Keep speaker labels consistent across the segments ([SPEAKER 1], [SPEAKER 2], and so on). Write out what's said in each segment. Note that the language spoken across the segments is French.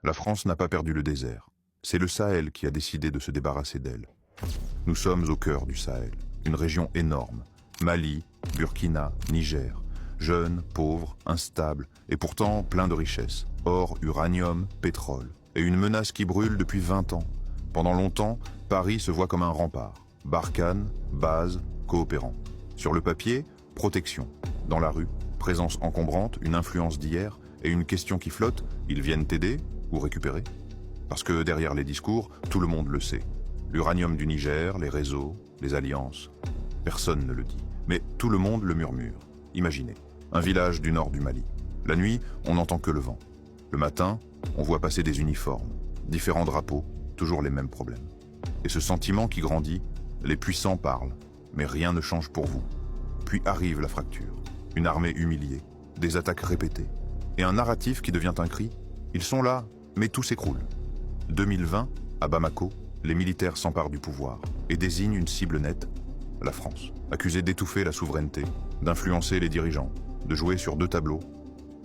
[SPEAKER 1] La France n'a pas perdu le désert. C'est le Sahel qui a décidé de se débarrasser d'elle. Nous sommes au cœur du Sahel, une région énorme. Mali, Burkina, Niger. Jeune, pauvre, instable, et pourtant plein de richesses. Or, uranium, pétrole. Et une menace qui brûle depuis 20 ans. Pendant longtemps, Paris se voit comme un rempart. Barkhane, base, coopérant. Sur le papier, protection. Dans la rue, présence encombrante, une influence d'hier, et une question qui flotte, ils viennent t'aider ou récupérer? Parce que derrière les discours, tout le monde le sait. L'uranium du Niger, les réseaux, les alliances. Personne ne le dit, mais tout le monde le murmure. Imaginez, un village du nord du Mali. La nuit, on n'entend que le vent. Le matin, on voit passer des uniformes, différents drapeaux, toujours les mêmes problèmes. Et ce sentiment qui grandit, les puissants parlent, mais rien ne change pour vous. Puis arrive la fracture, une armée humiliée, des attaques répétées, et un narratif qui devient un cri. Ils sont là, mais tout s'écroule. 2020, à Bamako, les militaires s'emparent du pouvoir et désignent une cible nette, la France, accusée d'étouffer la souveraineté, d'influencer les dirigeants, de jouer sur deux tableaux.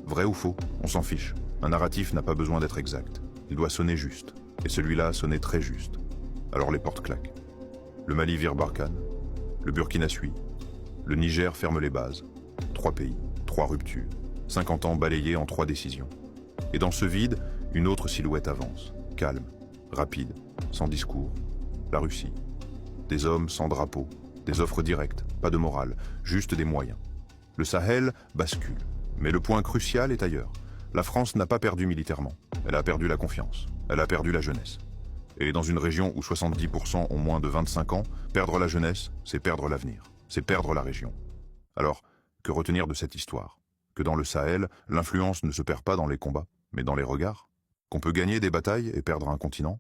[SPEAKER 1] Vrai ou faux, on s'en fiche. Un narratif n'a pas besoin d'être exact. Il doit sonner juste. Et celui-là sonnait très juste. Alors les portes claquent. Le Mali vire Barkhane. Le Burkina suit. Le Niger ferme les bases. 3 pays, 3 ruptures. 50 ans balayés en 3 décisions. Et dans ce vide, une autre silhouette avance. Calme, rapide, sans discours. La Russie. Des hommes sans drapeau. Des offres directes, pas de morale, juste des moyens. Le Sahel bascule. Mais le point crucial est ailleurs. La France n'a pas perdu militairement. Elle a perdu la confiance. Elle a perdu la jeunesse. Et dans une région où 70% ont moins de 25 ans, perdre la jeunesse, c'est perdre l'avenir. C'est perdre la région. Alors, que retenir de cette histoire? Que dans le Sahel, l'influence ne se perd pas dans les combats, mais dans les regards? Qu'on peut gagner des batailles et perdre un continent?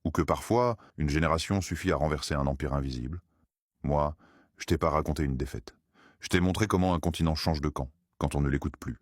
[SPEAKER 1] Ou que parfois, une génération suffit à renverser un empire invisible? Moi, je t'ai pas raconté une défaite. Je t'ai montré comment un continent change de camp, quand on ne l'écoute plus.